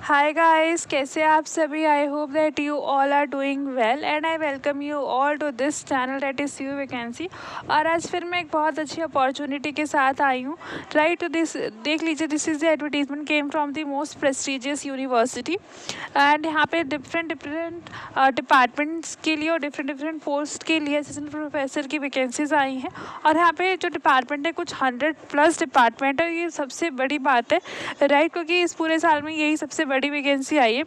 Hi guys, कैसे आप सभी। I hope that you all are doing well and I welcome you all to this channel that is you vacancy. और आज फिर मैं एक बहुत अच्छी अपॉर्चुनिटी के साथ आई हूँ। राइट टू दिस, देख लीजिए, this is the advertisement came from the most prestigious university and यहाँ पे डिफरेंट डिफरेंट डिपार्टमेंट्स के लिए और डिफरेंट पोस्ट के लिए असिस्टेंट प्रोफेसर की वैकेंसीज आई हैं। और यहाँ पे जो डिपार्टमेंट है, कुछ 100+ डिपार्टमेंट है। ये सबसे बड़ी बात है, राइट, क्योंकि इस पूरे साल में यही सबसे बड़ी वैकेंसी आई है,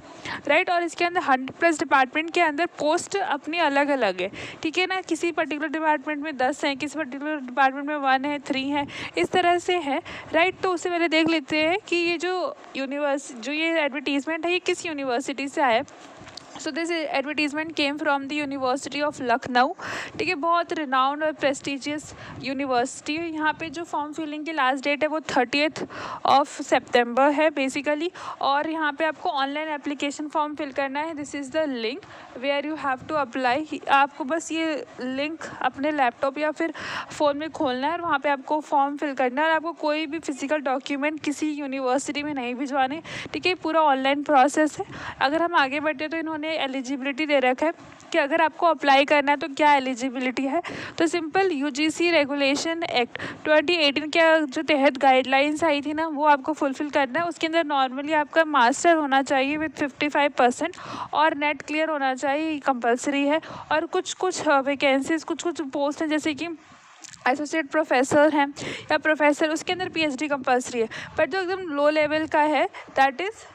राइट। और इसके अंदर 100+ डिपार्टमेंट के अंदर पोस्ट अपनी अलग अलग है, ठीक है ना। किसी पर्टिकुलर डिपार्टमेंट में 10 हैं, किसी पर्टिकुलर डिपार्टमेंट में 1 है, 3 है, इस तरह से है, राइट। तो उससे पहले देख लेते हैं कि ये जो ये एडवर्टीजमेंट है, ये किस यूनिवर्सिटी से आया है। So this advertisement came from the university of Lucknow, ठीक है। बहुत रिनाउंड और प्रेस्टिजियस यूनिवर्सिटी है। यहाँ पे जो फॉर्म फिलिंग की लास्ट डेट है वो 30th ऑफ सितंबर है बेसिकली। और यहाँ पे आपको ऑनलाइन एप्लीकेशन फॉर्म फिल करना है। This is the link where you have to apply. आपको बस ये लिंक अपने लैपटॉप या फिर फ़ोन में खोलना है और वहाँ पे आपको फॉर्म फिल करना है। और आपको कोई भी फिजिकल डॉक्यूमेंट किसी यूनिवर्सिटी में नहीं भिजवाने, ठीक है। पूरा ऑनलाइन प्रोसेस है। अगर हम आगे बढ़ते तो इन्होंने एलिजिबिलिटी दे रखा है कि अगर आपको अप्लाई करना है तो क्या एलिजिबिलिटी है। तो सिंपल यूजीसी रेगुलेशन एक्ट 2018 के जो तहत गाइडलाइंस आई थी ना, वो आपको फुलफिल करना है। उसके अंदर नॉर्मली आपका मास्टर होना चाहिए विद 55% और नेट क्लियर होना चाहिए, कंपलसरी है। और कुछ कुछ वैकेंसीज, कुछ कुछ पोस्ट हैं, जैसे कि एसोसिएट प्रोफेसर हैं या प्रोफेसर, उसके अंदर पीएचडी कंपलसरी है। पर जो एकदम लो लेवल का है, दैट इज़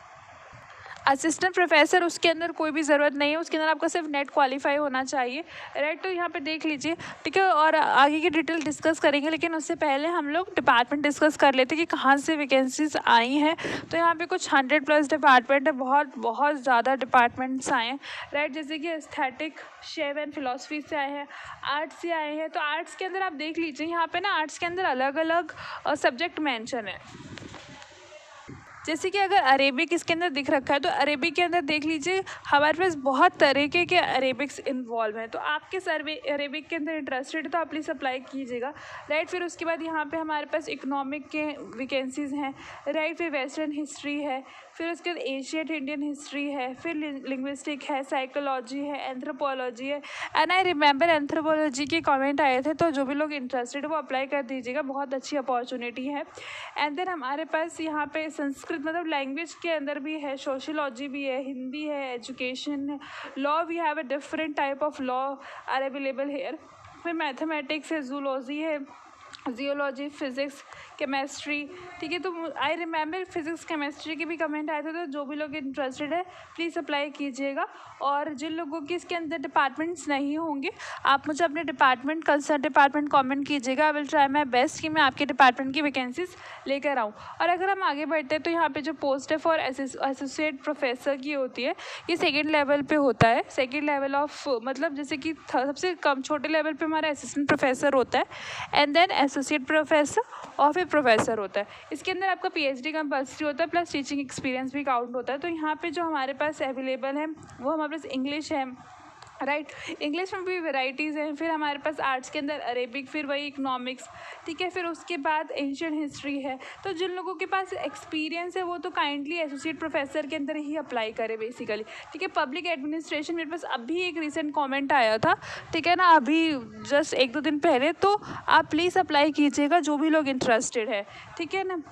असिस्टेंट प्रोफेसर, उसके अंदर कोई भी ज़रूरत नहीं है। उसके अंदर आपका सिर्फ नेट क्वालिफाई होना चाहिए, राइट। तो यहाँ पे देख लीजिए, ठीक है। और आगे की डिटेल डिस्कस करेंगे, लेकिन उससे पहले हम लोग डिपार्टमेंट डिस्कस कर लेते हैं कि कहाँ से वैकेंसीज आई हैं। तो यहाँ पे कुछ 100+ डिपार्टमेंट है, बहुत बहुत ज़्यादा डिपार्टमेंट्स आए हैं, राइट। जैसे कि एस्थेटिक, शेव एंड फिलोसफी से आए हैं, आर्ट्स से आए हैं। तो आर्ट्स के अंदर आप देख लीजिए, यहाँ पे ना आर्ट्स के अंदर अलग अलग सब्जेक्ट मैंशन है। जैसे कि अगर अरेबिक इसके अंदर दिख रखा है, तो अरेबिक के अंदर देख लीजिए हमारे पास बहुत तरीके के अरेबिक्स इन्वॉल्व हैं। तो आपके सर्वे अरेबिक के अंदर इंटरेस्टेड है तो आप प्लीज़ अप्लाई कीजिएगा, राइट। फिर उसके बाद यहाँ पे हमारे पास इकोनॉमिक के वैकेंसीज़ हैं, राइट। फिर वेस्टर्न हिस्ट्री है, फिर उसके बाद एशियट इंडियन हिस्ट्री है, फिर लिंग्विस्टिक है, साइकोलॉजी है, एंथ्रोपोलॉजी है। एंड आई रिमेंबर एंथ्रोपोलॉजी के कमेंट आए थे, तो जो भी लोग इंटरेस्टेड है वो अप्लाई कर दीजिएगा, बहुत अच्छी अपॉर्चुनिटी है। एंड देन हमारे पास यहाँ पे संस्कृत मतलब लैंग्वेज के अंदर भी है, सोशियोलॉजी भी है, हिंदी है, एजुकेशन है, law we have a different type of law are available here. फिर मैथमेटिक्स है, जूलॉजी है, जियोलॉजी, फिज़िक्स, केमिस्ट्री, ठीक है। तो आई रिमेंबर फिज़िक्स केमिस्ट्री के भी कमेंट आए थे। तो जो भी लोग इंटरेस्टेड है प्लीज़ अप्लाई कीजिएगा। और जिन लोगों के इसके अंदर डिपार्टमेंट्स नहीं होंगे, आप मुझे अपने डिपार्टमेंट, कंसर्न डिपार्टमेंट कमेंट कीजिएगा। I will try my best कि मैं आपके डिपार्टमेंट की वैकेंसीज लेकर आऊँ। और अगर हम आगे बढ़ते हैं तो यहाँ पे जो पोस्ट है फॉर एसोसिएट प्रोफेसर की होती है, ये सेकेंड लेवल पे होता है। सेकेंड लेवल ऑफ मतलब जैसे कि सबसे कम छोटे लेवल पे हमारा असिस्टेंट प्रोफेसर होता है एंड देन एसोसिएट प्रोफेसर और फिर प्रोफेसर होता है। इसके अंदर आपका पीएचडी कंपल्सरी होता है, प्लस टीचिंग एक्सपीरियंस भी काउंट होता है। तो यहाँ पे जो हमारे पास अवेलेबल है वो हमारे पास इंग्लिश है, राइट। इंग्लिश में भी वेराइटीज़ हैं। फिर हमारे पास आर्ट्स के अंदर अरेबिक, फिर वही इकोनॉमिक्स, ठीक है। फिर उसके बाद एंशियंट हिस्ट्री है। तो जिन लोगों के पास एक्सपीरियंस है वो तो काइंडली एसोसिएट प्रोफेसर के अंदर ही अप्लाई करें बेसिकली, ठीक है। पब्लिक एडमिनिस्ट्रेशन, मेरे पास अभी एक रिसेंट कमेंट आया था, ठीक है ना, अभी जस्ट 1-2 दिन पहले। तो आप प्लीज़ अप्लाई कीजिएगा जो भी लोग इंटरेस्टेड है, ठीक है ना।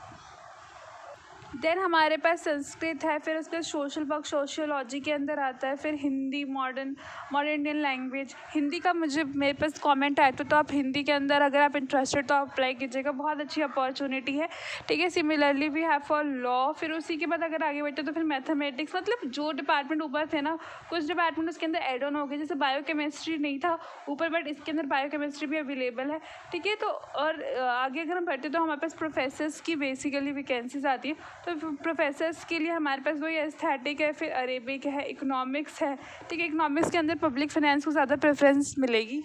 देन हमारे पास संस्कृत है, फिर उसके सोशल वर्क, सोशियोलॉजी के अंदर आता है। फिर Hindi, modern Indian language, Hindi का मुझे मेरे पास कमेंट आया तो आप हिंदी के अंदर अगर आप इंटरेस्टेड तो आप अप्लाई कीजिएगा, बहुत अच्छी अपॉर्चुनिटी है, ठीक है। Similarly we have for law. फिर उसी के बाद अगर आगे बढ़ते तो फिर मैथमेटिक्स, मतलब जो डिपार्टमेंट ऊपर थे ना, कुछ डिपार्टमेंट उसके अंदर एड ऑन हो गए, जैसे बायोकेमिस्ट्री नहीं था ऊपर, बट इसके अंदर बायोकेमिस्ट्री भी अवेलेबल है, ठीक है। तो और आगे अगर हम बढ़ते तो हमारे पास प्रोफेसर्स की बेसिकली वैकेंसीज आती है। तो प्रोफेसर्स के लिए हमारे पास वही एस्थेटिक है, फिर अरेबिक है, इकोनॉमिक्स है, ठीक है। इकोनॉमिक्स के अंदर पब्लिक फाइनेंस को ज़्यादा प्रेफरेंस मिलेगी।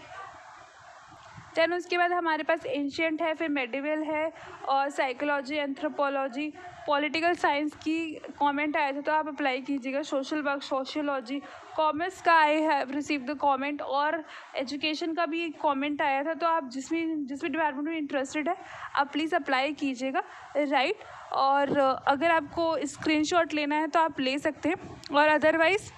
देन उसके बाद हमारे पास एंशियंट है, फिर मेडिवल है, और साइकोलॉजी, एंथ्रोपोलॉजी, पॉलिटिकल साइंस की कमेंट आए थे तो आप अप्लाई कीजिएगा। सोशल वर्क, सोशियोलॉजी, कॉमर्स का I have receive the comment, और एजुकेशन का भी कमेंट आया था। तो आप जिस भी डिपार्टमेंट में इंटरेस्टेड है आप प्लीज़ अप्लाई कीजिएगा, राइट। और अगर आपको स्क्रीनशॉट लेना है तो आप ले सकते हैं, और अदरवाइज़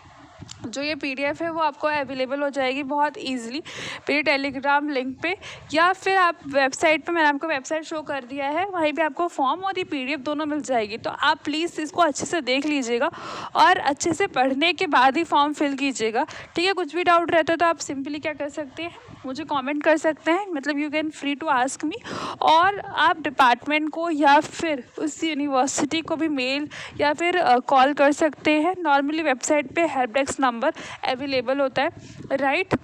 जो ये पीडीएफ है वो आपको अवेलेबल हो जाएगी बहुत इजीली मेरे टेलीग्राम लिंक पे, या फिर आप वेबसाइट पे, मैंने आपको वेबसाइट शो कर दिया है, वहीं पे आपको फॉर्म और ये पीडीएफ दोनों मिल जाएगी। तो आप प्लीज़ इसको अच्छे से देख लीजिएगा और अच्छे से पढ़ने के बाद ही फॉर्म फिल कीजिएगा, ठीक है। कुछ भी डाउट रहता है तो आप सिंपली क्या कर सकते हैं, मुझे कमेंट कर सकते हैं, मतलब you can free to ask me, और आप डिपार्टमेंट को या फिर उस यूनिवर्सिटी को भी मेल या फिर कॉल कर सकते हैं। नॉर्मली वेबसाइट पे हेल्प डेस्क नंबर अवेलेबल होता है, राइट।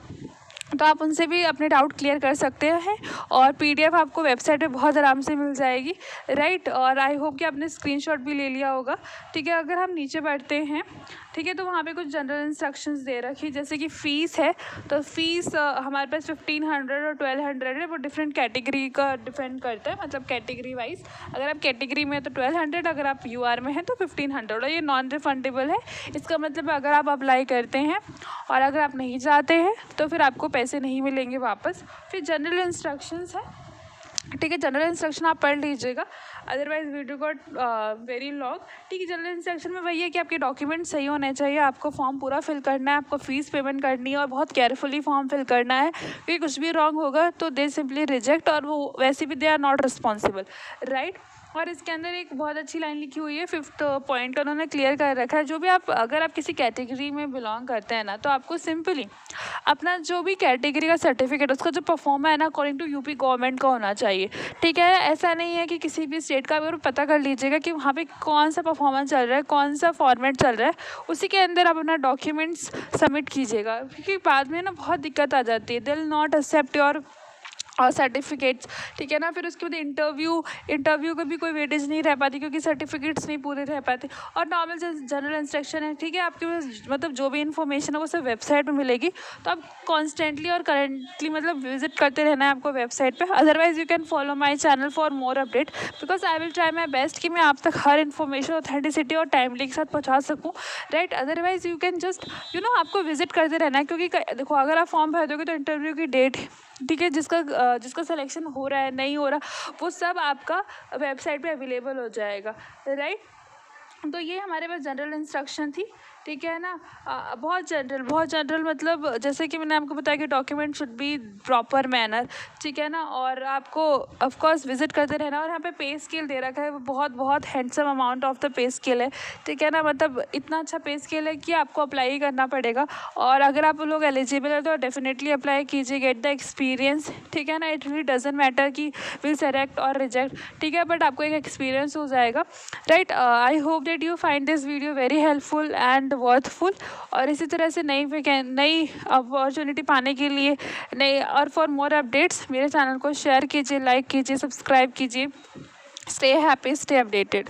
तो आप उनसे भी अपने डाउट क्लियर कर सकते हैं, और पीडीएफ आपको वेबसाइट पे बहुत आराम से मिल जाएगी, राइट। और आई होप कि आपने स्क्रीनशॉट भी ले लिया होगा, ठीक है। अगर हम नीचे बढ़ते हैं, ठीक है, तो वहाँ पे कुछ जनरल इंस्ट्रक्शंस दे रखी, जैसे कि फ़ीस है, तो फ़ीस हमारे पास 1500 और 1200 है, वो डिफरेंट कैटेगरी का डिपेंड करता है, मतलब कैटेगरी वाइज। अगर आप कैटेगरी में है तो 1200, अगर आप यूआर में हैं तो 1500, और ये नॉन रिफंडेबल है। इसका मतलब अगर आप अप्लाई करते हैं और अगर आप नहीं जाते हैं तो फिर आपको पैसे नहीं मिलेंगे वापस। फिर जनरल इंस्ट्रक्शंस है, ठीक है, जनरल इंस्ट्रक्शन आप पढ़ लीजिएगा, otherwise video got very long, ठीक है। जनरल इंस्ट्रक्शन में वही है कि आपके डॉक्यूमेंट सही होने चाहिए, आपको फॉर्म पूरा फिल करना है, आपको फ़ीस पेमेंट करनी है और बहुत केयरफुली फॉर्म फिल करना है, क्योंकि कुछ भी रॉन्ग होगा तो दे सिंपली रिजेक्ट, और वो वैसे भी they are not responsible, right. और इसके अंदर एक बहुत अच्छी लाइन लिखी हुई है, 5th पॉइंट का उन्होंने क्लियर कर रखा है, जो भी आप, अगर आप किसी कैटेगरी में बिलोंग करते हैं ना, तो आपको सिंपली अपना जो भी कैटेगरी का सर्टिफिकेट, उसका जो परफॉर्मा है ना, अकॉर्डिंग टू यूपी गवर्नमेंट का होना चाहिए, ठीक है। ऐसा नहीं है कि किसी भी स्टेट का, अगर पता कर लीजिएगा कि वहाँ पे कौन सा परफॉर्मेंस चल रहा है, कौन सा फॉर्मेट चल रहा है, उसी के अंदर आप अपना डॉक्यूमेंट्स सबमिट कीजिएगा, क्योंकि बाद में ना बहुत दिक्कत आ जाती है, they will not accept your और सर्टिफिकेट्स, ठीक है ना। फिर उसके बाद इंटरव्यू का भी कोई वेटेज नहीं रह पाती, क्योंकि सर्टिफिकेट्स नहीं पूरे रह पाते। और नॉर्मल जो जनरल इंस्ट्रक्शन है, ठीक है, आपके पास मतलब जो भी इन्फॉर्मेशन है वो सब वेबसाइट पे मिलेगी, तो आप कॉन्स्टेंटली और करेंटली मतलब विजिट करते रहना है आपको वेबसाइट पे। Otherwise you can follow my channel for more update, because I will try my best कि मैं आप तक हर इन्फॉर्मेशन ऑथेंटिसिटी और टाइमली के साथ पहुँचा सकूँ, right. Otherwise you can just आपको विजिट करते रहना है, क्योंकि देखो अगर आप फॉर्म भर दोगे तो इंटरव्यू की डेट, ठीक है, जिसका सिलेक्शन हो रहा है नहीं हो रहा, वो सब आपका वेबसाइट पे अवेलेबल हो जाएगा, राइट। तो ये हमारे पास जनरल इंस्ट्रक्शन थी, ठीक है ना। बहुत जनरल मतलब जैसे कि मैंने आपको बताया कि document should be proper manner, ठीक है ना। और आपको ऑफ कोर्स विजिट करते रहना, और यहाँ पे पे स्केल दे रखा है, वो बहुत handsome amount of the pay scale है, ठीक है ना। मतलब इतना अच्छा पे स्केल है कि आपको अप्लाई करना पड़ेगा, और अगर आप लोग एलिजिबल है तो डेफिनेटली अप्लाई कीजिए, गेट द एक्सपीरियंस, ठीक है ना। इट रियली डजेंट मैटर कि विल सेलेक्ट और रिजेक्ट, ठीक है, बट आपको एक एक्सपीरियंस हो जाएगा, right. I hope that you find this video very helpful and worthful, और इसी तरह से नई अपॉर्चुनिटी पाने के लिए नई और फॉर मोर अपडेट्स मेरे चैनल को शेयर कीजिए, लाइक कीजिए, सब्सक्राइब कीजिए। Stay happy, stay updated.